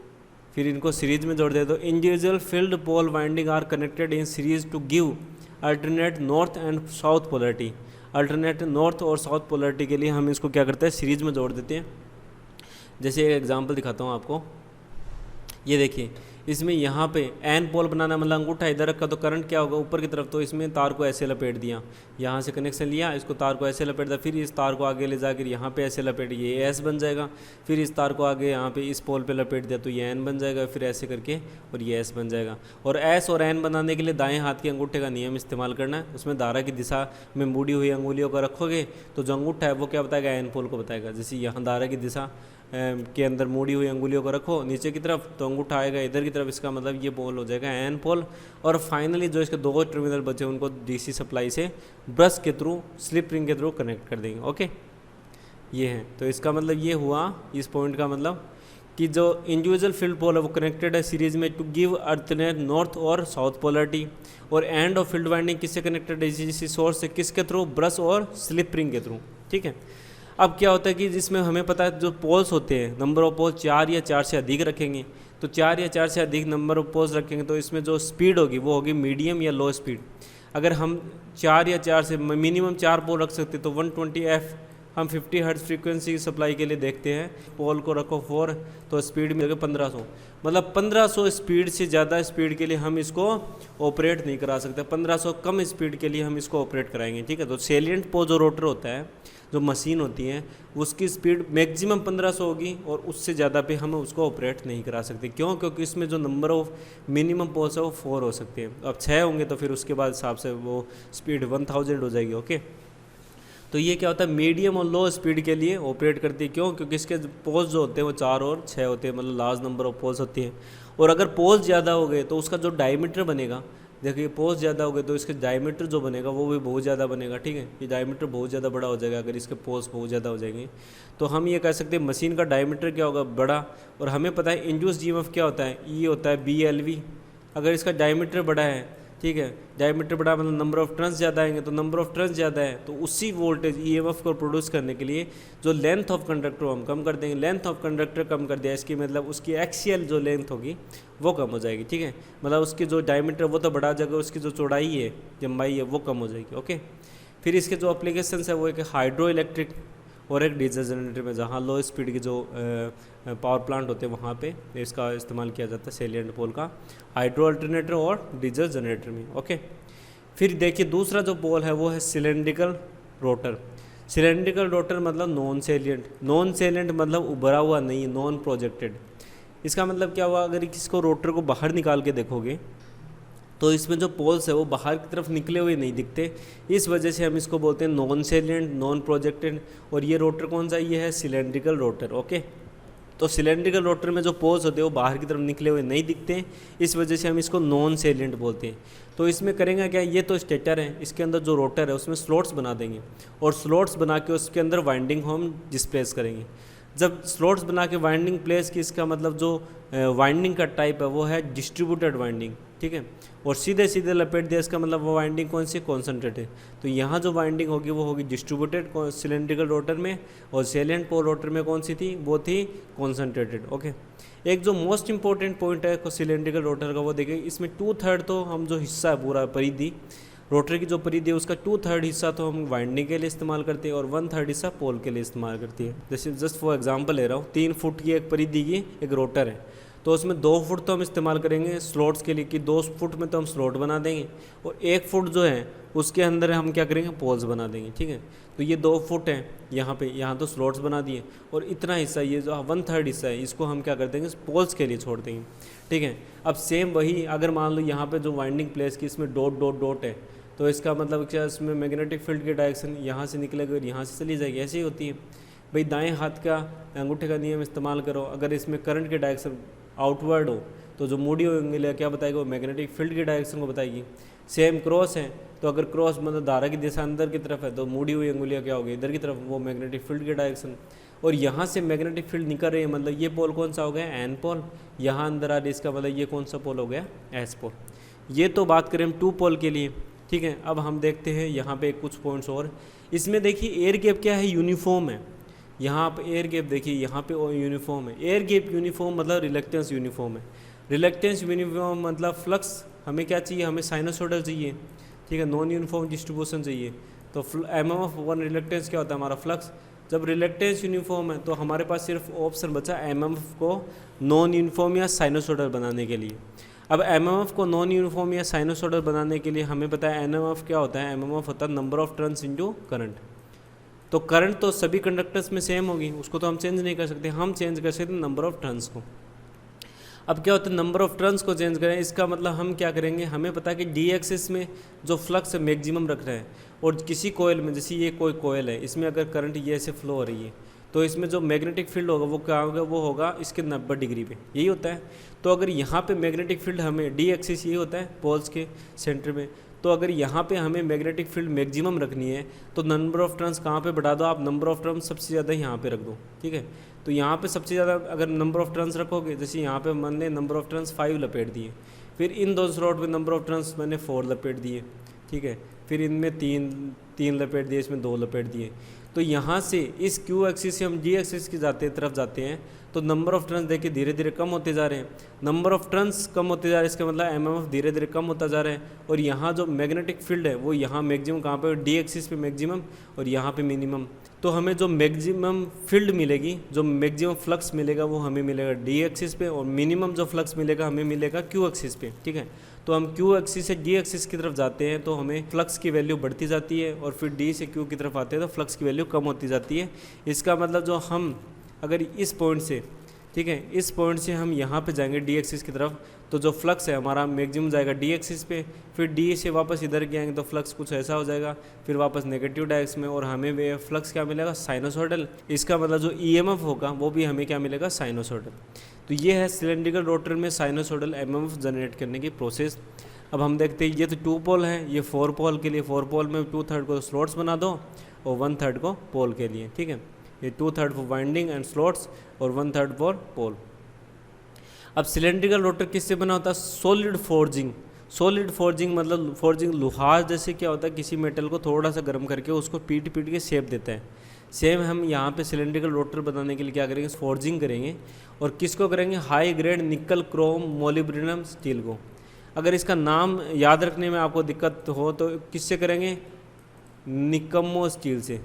फिर इनको सीरीज में जोड़ दे, तो individual field pole winding are connected in series to give alternate north and south polarity. Alternate north और साउथ पोलरिटी के लिए हम इसको क्या करते हैं, सीरीज में जोड़ देते हैं। जैसे एक एग्जांपल दिखाता हूँ आपको, ये देखिए, इसमें यहाँ पे एन पोल बनाना, मतलब अंगूठा इधर रखा तो करंट क्या होगा, ऊपर की तरफ, तो इसमें तार को ऐसे लपेट दिया, यहाँ से कनेक्शन लिया, इसको तार को ऐसे लपेट दिया, फिर इस तार को आगे ले जाकर यहाँ पे ऐसे लपेट, ये एस बन जाएगा, फिर इस तार को आगे यहाँ पे इस पोल पे लपेट दिया तो ये एन बन जाएगा, फिर ऐसे करके और ये एस बन जाएगा। और एस और एन बनाने के लिए दाएँ हाथ के अंगूठे का नियम इस्तेमाल करना है। उसमें धारा की दिशा में मुड़ी हुई अंगुलियों को रखोगे तो जो अंगूठा है वो क्या बताएगा, एन पोल को बताएगा। जैसे यहाँ धारा की दिशा के अंदर मुड़ी हुई अंगुलियों को रखो नीचे की तरफ, तो अंगूठा आएगा इधर की तरफ, इसका मतलब ये पोल हो जाएगा एन पोल। और फाइनली जो इसके दो टर्मिनल बचे उनको डीसी सप्लाई से ब्रश के थ्रू, स्लिप रिंग के थ्रू कनेक्ट कर देंगे, ओके। ये है, तो इसका मतलब ये हुआ, इस पॉइंट का मतलब कि जो इंडिविजुअल फील्ड पोल है वो कनेक्टेड है सीरीज में टू गिव अल्टरनेट नॉर्थ और साउथ पोलरिटी। और एंड ऑफ फील्ड वाइंडिंग किससे कनेक्टेड है, इसी सोर्स से, किसके थ्रू, ब्रश और स्लिप रिंग के थ्रू, ठीक है। अब क्या होता है कि जिसमें हमें पता है जो पोल्स होते हैं, नंबर ऑफ पोल 4 या 4 से अधिक रखेंगे, तो 4 या 4 से अधिक नंबर ऑफ पोल्स रखेंगे तो इसमें जो स्पीड होगी वो होगी मीडियम या लो स्पीड। अगर हम 4 या 4 से मिनिमम 4 पोल रख सकते तो 120F हम 50 हर्ट्ज फ्रीक्वेंसी सप्लाई के लिए देखते हैं, पोल को रखो 4 तो स्पीड मिलेगा 1500, मतलब 1500 स्पीड से ज़्यादा स्पीड के लिए हम इसको ऑपरेट नहीं करा सकते, 1500 कम स्पीड के लिए हम इसको ऑपरेट कराएंगे, ठीक है। तो सेलिएंट पोल जो रोटर होता है, जो मशीन होती है, उसकी स्पीड मैक्सिमम 1500 होगी और उससे ज़्यादा पे हम उसको ऑपरेट नहीं करा सकते। क्यों? क्योंकि इसमें जो नंबर ऑफ मिनिमम पोल्स है वो 4 हो सकते हैं। अब 6 होंगे तो फिर उसके बाद हिसाब से वो स्पीड 1000 हो जाएगी, ओके। तो ये क्या होता है, मीडियम और लो स्पीड के लिए ऑपरेट करती है। क्यों? क्योंकि इसके पोल्स जो होते हैं वो 4 और 6 होते हैं, मतलब लार्ज नंबर ऑफ पोल्स होती हैं। और अगर पोल्स ज़्यादा हो गए तो उसका जो डायमीटर बनेगा, देखिए पोल्स ज़्यादा हो गए तो इसके डायमीटर जो बनेगा वो भी बहुत ज़्यादा बनेगा, ठीक है। ये डायमीटर बहुत ज़्यादा बड़ा हो जाएगा अगर इसके पोल्स बहुत ज़्यादा हो जाएंगे। तो हम ये कह सकते हैं मशीन का डायमीटर क्या होगा, बड़ा। और हमें पता है इंड्यूस जीएमएफ क्या होता है, ये होता है BLV। अगर इसका डायमीटर बड़ा है, ठीक है, डायमीटर बड़ा मतलब नंबर ऑफ टर्न्स ज़्यादा आएंगे, तो नंबर ऑफ टर्न्स ज़्यादा है तो उसी वोल्टेज EMF को प्रोड्यूस करने के लिए जो लेंथ ऑफ कंडक्टर हम कम कर देंगे। लेंथ ऑफ कंडक्टर कम कर दिया, इसकी मतलब उसकी एक्सियल जो लेंथ होगी वो कम हो जाएगी, ठीक है। मतलब उसकी जो डायमीटर वो तो बढ़ा जाएगा, उसकी जो चौड़ाई है, लंबाई है, वो कम हो जाएगी, ओके। फिर इसके जो एप्लीकेशन है वो एक हाइड्रो इलेक्ट्रिक और एक डीजल जनरेटर में, जहाँ लो स्पीड की जो पावर प्लांट होते हैं वहाँ पे इसका इस्तेमाल किया जाता है, सेलिएंट पोल का, हाइड्रो अल्टरनेटर और डीजल जनरेटर में, ओके। फिर देखिए दूसरा जो पोल है वो है सिलेंड्रिकल रोटर। सिलेंड्रिकल रोटर मतलब नॉन सेलिएंट। नॉन सेलिएंट मतलब उभरा हुआ नहीं, नॉन प्रोजेक्टेड। इसका मतलब क्या हुआ, अगर इसको रोटर को बाहर निकाल के देखोगे तो इसमें जो पोल्स है वो बाहर की तरफ निकले हुए नहीं दिखते, इस वजह से हम इसको बोलते हैं नॉन सेलिएंट, नॉन प्रोजेक्टेड। और ये रोटर कौन सा, ये है सिलेंड्रिकल रोटर, ओके। तो सिलेंड्रिकल रोटर में जो पोल्स होते हैं वो बाहर की तरफ निकले हुए नहीं दिखते, इस वजह से हम इसको नॉन सेलिएंट बोलते हैं। तो इसमें करेंगे क्या, ये तो स्टेटर है, इसके अंदर जो रोटर है उसमें स्लॉट्स बना देंगे और स्लॉट्स बना के उसके अंदर वाइंडिंग हम डिस्प्लेस करेंगे। जब स्लॉट्स बना के वाइंडिंग प्लेस की, इसका मतलब जो वाइंडिंग का टाइप है वो है डिस्ट्रीब्यूटेड वाइंडिंग, ठीक है। और सीधे सीधे लपेट दिया, इसका मतलब वो वाइंडिंग कौन सी, कॉन्सेंट्रेटेड। तो यहाँ जो वाइंडिंग होगी वो होगी डिस्ट्रीब्यूटेड सिलेंड्रिकल रोटर में, और सेलिएंट पोल रोटर में कौन सी थी, वो थी कॉन्सेंट्रेटेड, ओके। एक जो मोस्ट इंपॉर्टेंट पॉइंट है सिलेंड्रिकल रोटर का वो देखिए, इसमें 2/3 तो हम जो हिस्सा है पूरा परिधि, रोटर की जो परिधि है उसका 2/3 हिस्सा तो हम वाइंडिंग के लिए इस्तेमाल करते हैं और 1/3 हिस्सा पोल के लिए इस्तेमाल करती है। जैसे जस्ट फॉर एग्जांपल ले रहा हूँ, 3 फुट की एक परिधि की एक रोटर है, तो उसमें 2 फुट तो हम इस्तेमाल करेंगे स्लॉट्स के लिए, कि 2 फुट में तो हम स्लॉट बना देंगे, और 1 फुट जो है उसके अंदर हम क्या करेंगे, पोल्स बना देंगे, ठीक है। तो ये 2 फुट है यहाँ पे, यहाँ तो स्लॉट्स बना दिए, और इतना हिस्सा ये जो 1/3 हिस्सा है इसको हम क्या कर देंगे, पोल्स के लिए छोड़ देंगे, ठीक है। अब सेम वही, अगर मान लो यहाँ पे जो वाइंडिंग प्लेस की इसमें डॉट डॉट डॉट है, तो इसका मतलब क्या, इसमें मैग्नेटिक फील्ड की डायरेक्शन यहाँ से निकलेगी और यहाँ से चली जाएगी, ऐसी ही होती है भाई। दाएं हाथ का अंगूठे का नियम इस्तेमाल करो, अगर इसमें करंट की डायरेक्शन आउटवर्ड हो तो जो मुड़ी हुई उंगलियाँ क्या बताएगी, वो मैग्नेटिक फील्ड की डायरेक्शन को बताएगी। सेम क्रॉस है, तो अगर क्रॉस मतलब धारा की दिशा अंदर की तरफ है तो मुड़ी हुई उंगलियाँ क्या होगी, इधर की तरफ, वो मैग्नेटिक फील्ड की डायरेक्शन। और यहाँ से मैग्नेटिक फील्ड निकल रही है, मतलब ये पोल कौन सा हो गया, एन पोल। यहाँ अंदर आ रही है, इसका मतलब ये कौन सा पोल हो गया, एस पोल। ये तो बात करें हम 2 पोल के लिए, ठीक है। अब हम देखते हैं यहाँ पे कुछ पॉइंट्स और। इसमें देखिए एयर गैप क्या है, यूनिफॉर्म है। यहाँ पे एयर गैप देखिए, यहाँ पे यूनिफॉर्म है। एयर गैप यूनिफॉर्म मतलब रिलक्टेंस यूनिफॉर्म है। रिलक्टेंस यूनिफॉर्म मतलब फ्लक्स हमें क्या चाहिए, हमें साइनोसॉइडल चाहिए, ठीक है, नॉन यूनिफॉर्म डिस्ट्रीब्यूशन चाहिए। तो MM(1) रिलक्टेंस क्या होता है, हमारा फ्लक्स। जब रिलक्टेंस यूनिफॉर्म है तो हमारे पास सिर्फ ऑप्शन बचा MM(f) को नॉन यूनिफॉर्म या साइनोसॉइडल बनाने के लिए। अब MM(f) को नॉन यूनिफॉर्म या साइनोसॉइडल बनाने के लिए हमें पता है MM(f) क्या होता है, MM(f) होता है number of turns into current. तो करंट तो सभी कंडक्टर्स में सेम होगी, उसको तो हम चेंज नहीं कर सकते, हम चेंज कर सकते नंबर ऑफ टर्न्स को। अब क्या होता है, नंबर ऑफ टर्न्स को चेंज करें, इसका मतलब हम क्या करेंगे, हमें पता है कि डी एक्सिस में जो फ्लक्स है मैक्सिमम रख रहे हैं, और किसी कोयल में, जैसे ये कोई कोयल है, इसमें अगर करंट ये ऐसे फ्लो हो रही है तो इसमें जो मैग्नेटिक फील्ड होगा वो क्या होगा, वो होगा इसके 90 डिग्री पे, यही होता है। तो अगर यहाँ पे मैग्नेटिक फील्ड हमें डी एक्सिस यही होता है पोल्स के सेंटर में, तो अगर यहाँ पे हमें मैग्नेटिक फील्ड मैक्सिमम रखनी है तो नंबर ऑफ टर्न्स कहाँ पे बढ़ा दो आप, नंबर ऑफ टर्न्स सबसे ज़्यादा यहाँ पे रख दो, ठीक है। तो यहाँ पे सबसे ज़्यादा अगर नंबर ऑफ टर्न्स रखोगे, जैसे यहाँ पे मैंने नंबर ऑफ टर्न्स 5 लपेट दिए, फिर इन दो स्लॉट पे नंबर ऑफ टर्न्स मैंने 4 लपेट दिए, ठीक है, फिर इनमें 3 लपेट दिए, इसमें 2 लपेट दिए। तो यहाँ से इस क्यू एक्सिस से हम डी एक्सिस की तरफ जाते हैं तो नंबर ऑफ टर्न्स देखिए धीरे धीरे कम होते जा रहे हैं। नंबर ऑफ टर्न्स कम होते जा रहे हैं, इसका मतलब MM(f) धीरे धीरे कम होता जा रहा है। और यहाँ जो मैग्नेटिक फील्ड है वो यहाँ मैक्सिमम कहाँ पे, डी एक्सिस पे मैक्सिमम और यहाँ पे मिनिमम। तो हमें जो मैक्सिमम फील्ड मिलेगी, जो मैक्सिमम फ्लक्स मिलेगा वो हमें मिलेगा डी एक्सिस पे, और मिनिमम जो फ्लक्स मिलेगा हमें मिलेगा क्यू एक्सिस पे, ठीक है। तो हम क्यू एक्सिस से डी एक्सिस की तरफ जाते हैं तो हमें फ्लक्स की वैल्यू बढ़ती जाती है, और फिर डी से क्यू की तरफ आते हैं तो फ्लक्स की वैल्यू कम होती जाती है। इसका मतलब जो हम अगर इस पॉइंट से, ठीक है, इस पॉइंट से हम यहाँ पे जाएंगे डी एक्सिस की तरफ, तो जो फ्लक्स है हमारा मैक्सिमम जाएगा डी एक्सिस पे, फिर डी से वापस इधर के आएंगे तो फ्लक्स कुछ ऐसा हो जाएगा, फिर वापस नेगेटिव डायरेक्शन में, और हमें वे फ्लक्स क्या मिलेगा, साइनोसॉइडल। इसका मतलब जो EMF होगा वो भी हमें क्या मिलेगा, साइनोसॉइडल। तो ये है सिलेंड्रिकल रोटर में साइनोसॉइडल MMF जनरेट करने की प्रोसेस। अब हम देखते हैं, ये तो 2 पोल है, ये 4 पोल के लिए 4 पोल में 2/3 को स्लॉट्स बना दो और 1/3 को पोल के लिए, ठीक है। ये 2/3 फॉर वाइंडिंग एंड स्लॉट्स और 1/3 फॉर पोल। अब सिलेंड्रिकल रोटर किससे बना होता है, सॉलिड फोर्जिंग। सॉलिड फोर्जिंग मतलब फोर्जिंग लोहा जैसे क्या होता है, किसी मेटल को थोड़ा सा गर्म करके उसको पीट के शेप देता है। सेम हम यहाँ पे सिलेंड्रिकल रोटर बनाने के लिए क्या करेंगे, फोर्जिंग करेंगे। और किसको करेंगे, हाई ग्रेड निकल क्रोम मोलिब्डेनम स्टील को। अगर इसका नाम याद रखने में आपको दिक्कत हो तो किससे करेंगे, निकम्मो स्टील से।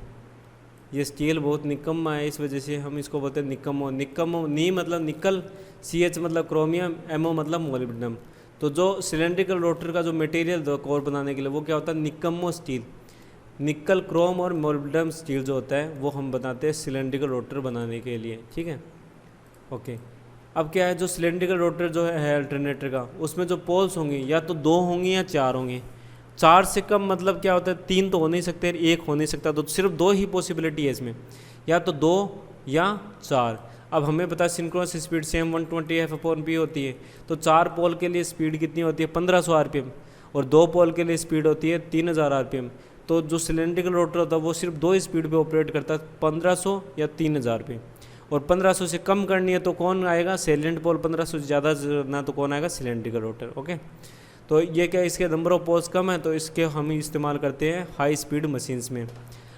ये स्टील बहुत निकम्मा है, इस वजह से हम इसको बोलते हैं निकम्मो। निकम्मो, नी मतलब निकल, CH मतलब क्रोमियम, MO मतलब मोलिब्डेनम। तो जो सिलेंड्रिकल रोटर का जो मटेरियल कोर बनाने के लिए वो क्या होता है, निकम्मो स्टील। निकल क्रोम और मोलिब्डेनम स्टील जो होता है वो हम बनाते हैं सिलेंड्रिकल रोटर बनाने के लिए, ठीक है, ओके। अब क्या है, जो सिलेंड्रिकल रोटर जो है अल्टरनेटर का, उसमें जो पोल्स होंगे या तो 2 होंगी या 4 होंगी। 4 से कम मतलब क्या होता है, 3 तो हो नहीं सकते, 1 हो नहीं सकता, तो सिर्फ 2 ही पॉसिबिलिटी है इसमें, या तो 2 या 4। अब हमें पता है सिंक्रोनस स्पीड सेम 120 F/p होती है, तो 4 पोल के लिए स्पीड कितनी होती है, 1500 RPM, और 2 पोल के लिए स्पीड होती है 3000 RPM। तो जो सिलेंड्रिकल रोटर होता है वो सिर्फ 2 स्पीड पे ऑपरेट करता है, 1500 या 3000 पे। और 1500 से कम करनी है तो कौन आएगा, सैलेंट पोल। 1500 से ज़्यादा ना तो कौन आएगा, सिलेंड्रिकल रोटर, ओके। तो ये क्या, इसके नंबर ऑफ पोल्स कम है तो इसके हम इस्तेमाल करते हैं हाई स्पीड मशीन्स में।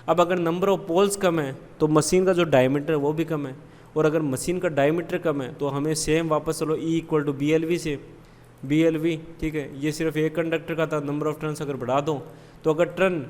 अब अगर नंबर ऑफ पोल्स कम है तो मशीन का जो डायमीटर है वो भी कम है, और अगर मशीन का डायमीटर कम है तो हमें सेम वापस चलो E = BLV से, BLV, ठीक है। ये सिर्फ एक कंडक्टर का था, नंबर ऑफ टर्न्स अगर बढ़ा दो तो अगर टर्न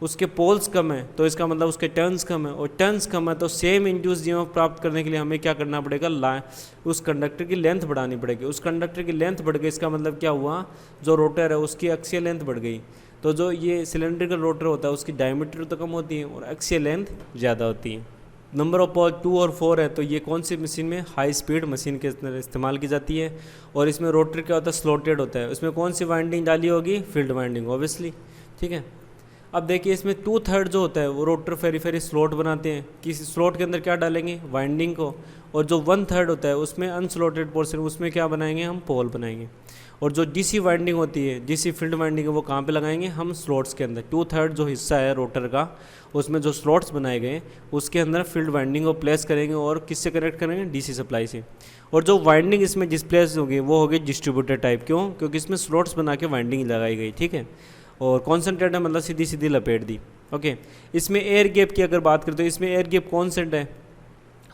उसके पोल्स कम है तो इसका मतलब उसके टर्न्स कम है, और टर्न्स कम है तो सेम इंड्यूस EMF प्राप्त करने के लिए हमें क्या करना पड़ेगा, उस कंडक्टर की लेंथ बढ़ानी पड़ेगी। उस कंडक्टर की लेंथ बढ़ गई, इसका मतलब क्या हुआ, जो रोटर है उसकी एक्सियल लेंथ बढ़ गई। तो जो ये सिलेंड्रिकल रोटर होता है उसकी डायमीटर तो कम होती है और एक्सियल लेंथ ज़्यादा होती है। नंबर ऑफ पोल 2 और 4 है, तो ये कौन सी मशीन में, हाई स्पीड मशीन के इस्तेमाल की जाती है। और इसमें रोटर क्या होता है, स्लॉटेड होता है। उसमें कौन सी वाइंडिंग डाली होगी, फील्ड वाइंडिंग ऑब्वियसली, ठीक है। अब देखिए इसमें 2/3 जो होता है वो रोटर फेरी स्लॉट बनाते हैं। किसी स्लॉट के अंदर क्या डालेंगे, वाइंडिंग को, और जो 1/3 होता है उसमें अनस्लॉटेड पोर्शन, उसमें क्या बनाएंगे, हम पोल बनाएंगे। और जो डीसी वाइंडिंग होती है, डीसी फील्ड वाइंडिंग है, वो कहाँ पे लगाएंगे, हम स्लॉट्स के अंदर। 2/3 जो हिस्सा है रोटर का, उसमें जो स्लॉट्स बनाए गए उसके अंदर फील्ड वाइंडिंग को प्लेस करेंगे और किससे कनेक्ट करेंगे, डीसी सप्लाई से। और जो वाइंडिंग इसमें डिस्प्लेस होगी वो होगी डिस्ट्रीब्यूटर टाइप। क्यों, क्योंकि इसमें स्लॉट्स बना के वाइंडिंग लगाई गई, ठीक है। और कॉन्सेंट्रेट है मतलब सीधी सीधी लपेट दी, ओके। इसमें एयर गैप की अगर बात करें तो इसमें एयर गैप कॉन्सेंट है,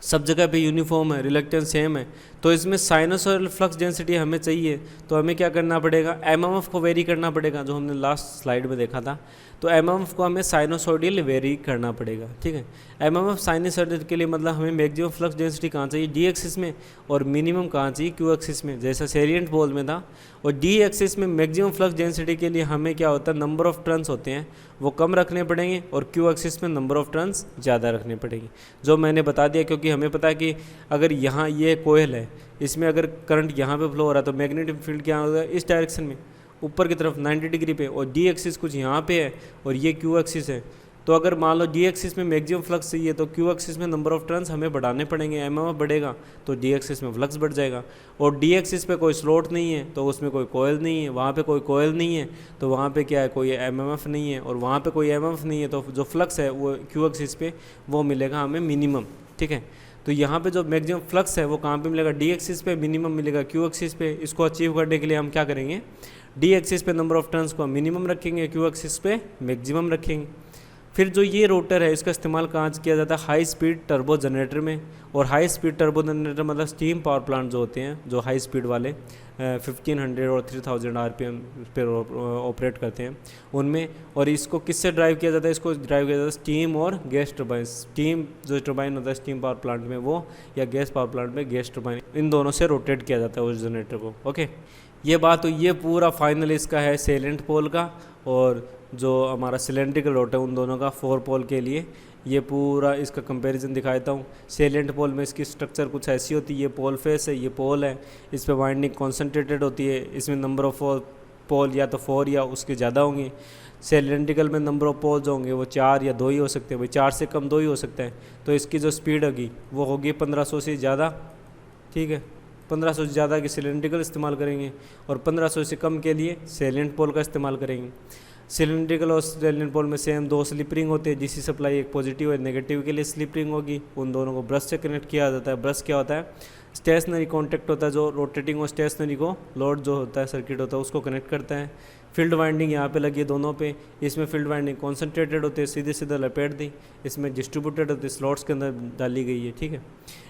सब जगह पे यूनिफॉर्म है, रिलक्टेंस सेम है। तो इसमें साइनसोइडल फ्लक्स डेंसिटी हमें चाहिए, तो हमें क्या करना पड़ेगा, एमएमएफ को वेरी करना पड़ेगा, जो हमने लास्ट स्लाइड में देखा था। तो एमएमएफ को हमें साइनोसॉइडल वेरी करना पड़ेगा, ठीक है। एमएमएफ साइनोसॉइडल के लिए मतलब हमें मैक्सिमम फ्लक्स डेंसिटी कहाँ चाहिए, डी एक्सिस में, और मिनिमम कहाँ चाहिए, क्यू एक्सिस में, जैसा सेलिएंट पोल में था। और डी एक्सिस में मैक्सिमम फ्लक्स डेंसिटी के लिए हमें क्या होता है, नंबर ऑफ टर्न्स होते हैं वो कम रखने पड़ेंगे, और क्यू एक्सिस में नंबर ऑफ टर्न्स ज़्यादा रखने पड़ेंगे, जो मैंने बता दिया। क्योंकि हमें पता है कि अगर यहाँ ये कोयल है, इसमें अगर करंट यहाँ पे फ्लो हो रहा है तो मैग्नेटिक फील्ड क्या होगा, इस डायरेक्शन में ऊपर की तरफ 90 डिग्री पे, और डी एक्सिस कुछ यहाँ पे है और ये क्यू एक्सिस है। तो अगर मान लो डी एक्सिस में मैक्सिमम फ्लक्स चाहिए तो क्यू एक्सिस में नंबर ऑफ टर्न्स हमें बढ़ाने पड़ेंगे, एमएमएफ बढ़ेगा तो डी एक्सिस में फ्लक्स बढ़ जाएगा। और डी एक्सिस पे कोई स्लॉट नहीं है तो उसमें कोई कोयल नहीं है, वहाँ पे कोई कोयल नहीं है तो वहाँ पे क्या है, कोई एमएमएफ नहीं है, और वहाँ पे कोई एमएमएफ नहीं है तो जो फ्लक्स है वो क्यू एक्सिस पे वो मिलेगा हमें मिनिमम, ठीक है। तो यहाँ पे जो मैक्सिमम फ्लक्स है वो कहाँ पे मिलेगा, डी एक्सिस पे, मिनिमम मिलेगा क्यू एक्सिस पे। इसको अचीव करने के लिए हम क्या करेंगे, डी एक्सिस पे नंबर ऑफ टर्न्स को मिनिमम रखेंगे, क्यू एक्सिस पे मैक्सिमम रखेंगे। फिर जो ये रोटर है इसका इस्तेमाल कहाँ किया जाता है, हाई स्पीड टर्बो जनरेटर में। और हाई स्पीड टर्बो जनरेटर मतलब स्टीम पावर प्लांट जो होते हैं, जो हाई स्पीड वाले 1500 और 3000 आरपीएम पर ऑपरेट करते हैं उनमें। और इसको किससे ड्राइव किया जाता है, इसको ड्राइव किया जाता है स्टीम और गैस टर्बाइन। स्टीम जो टर्बाइन होता है स्टीम पावर प्लांट में वो, या गैस पावर प्लांट में गैस टर्बाइन, इन दोनों से रोटेट किया जाता है उस जनरेटर को, ओके। ये बात तो ये पूरा फाइनल इसका है सेलेंट पोल का, और जो हमारा सिलेंड्रिकल रोटर है उन दोनों का 4 पोल के लिए। ये पूरा इसका कंपैरिजन दिखाता हूँ। सेलेंट पोल में इसकी स्ट्रक्चर कुछ ऐसी होती है, ये पोल फेस है, ये पोल है, इस पर वाइंडिंग कॉन्सेंट्रेटेड होती है, इसमें नंबर ऑफ पोल या तो 4 या उसके ज़्यादा होंगे। सिलेंड्रिकल में नंबर ऑफ पोल्स होंगे वो 4 या 2 ही हो सकते हैं, भाई 4 से कम 2 ही हो सकता है। तो इसकी जो स्पीड होगी वो होगी 1500 से ज़्यादा, ठीक है। 1500 से ज़्यादा की सिलेंड्रिकल इस्तेमाल करेंगे, और 1500 से कम के लिए सेलेंट पोल का इस्तेमाल करेंगे। सिलेंड्रिकल और सेलेंट पोल में सेम 2 स्लिप रिंग होते हैं, डीसी सप्लाई एक पॉजिटिव और नेगेटिव के लिए स्लिप रिंग होगी। उन दोनों को ब्रश से कनेक्ट किया जाता है। ब्रश क्या होता है, स्टेशनरी कॉन्टैक्ट होता है, जो रोटेटिंग और स्टेशनरी को लोड जो होता है सर्किट होता है उसको कनेक्ट करता है। फील्ड वाइंडिंग यहाँ पे लगी है दोनों पे, इसमें फील्ड वाइंडिंग कॉन्सेंट्रेटेड होती है, सीधे सीधे लपेट दी, इसमें डिस्ट्रीब्यूटेड होती है, स्लॉट्स के अंदर डाली गई है, ठीक है।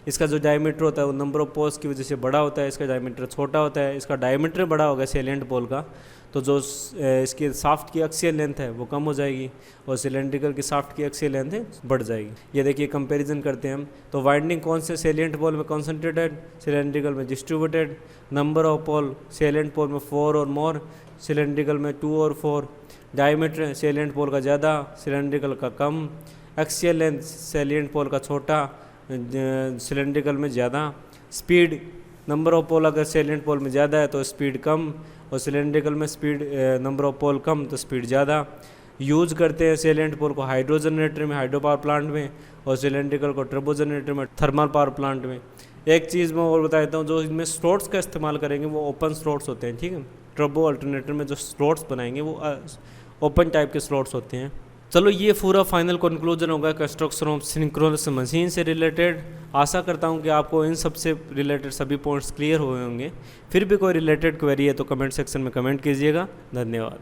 इसका जो डायमीटर होता है वो नंबर ऑफ पोल्स की वजह से बड़ा होता है, इसका डायमीटर छोटा होता है। इसका डायमीटर बड़ा होगा सेलेंट पोल का, तो जो इसकी साफ्ट की एक्सियल लेंथ है वो कम हो जाएगी, और सिलेंड्रिकल की साफ्ट की एक्सियल लेंथ है बढ़ जाएगी। ये देखिए कंपैरिजन करते हैं हम, तो वाइंडिंग कौन से सेलेंट पोल में कॉन्सेंट्रेटेड, सिलेंड्रिकल में distributed. Number of pole salient pole में 4 और मोर, सिलेंड्रिकल में 2 और 4। डायमीटर सेलेंट पोल का ज़्यादा, सिलेंड्रिकल का कम। एक्सियल लेंथ सेलेंट पोल का छोटा, सिलेंड्रिकल में ज़्यादा। स्पीड, नंबर ऑफ पोल अगर सेलेंट पोल में ज़्यादा है तो स्पीड कम, और सिलेंड्रिकल में स्पीड नंबर ऑफ पोल कम तो स्पीड ज़्यादा। यूज़ करते हैं सेलेंट पोल को हाइड्रो जनरेटर में, हाइड्रो पावर प्लांट में, और सिलेंड्रिकल को टर्बो जनरेटर में, थर्मल पावर प्लांट में। एक चीज़ मैं और बता देता हूँ, जो इसमें स्लॉट्स का इस्तेमाल करेंगे वो ओपन स्लॉट्स होते हैं, ठीक है। टर्बो अल्टरनेटर में जो स्लॉट्स बनाएंगे वो ओपन टाइप के स्लॉट्स होते हैं। चलो ये पूरा फाइनल कंक्लूजन होगा कंस्ट्रक्शन ऑफ सिंक्रोनस मशीन से रिलेटेड। आशा करता हूँ कि आपको इन सब से रिलेटेड सभी पॉइंट्स क्लियर हुए होंगे। फिर भी कोई रिलेटेड क्वेरी है तो कमेंट सेक्शन में कमेंट कीजिएगा। धन्यवाद।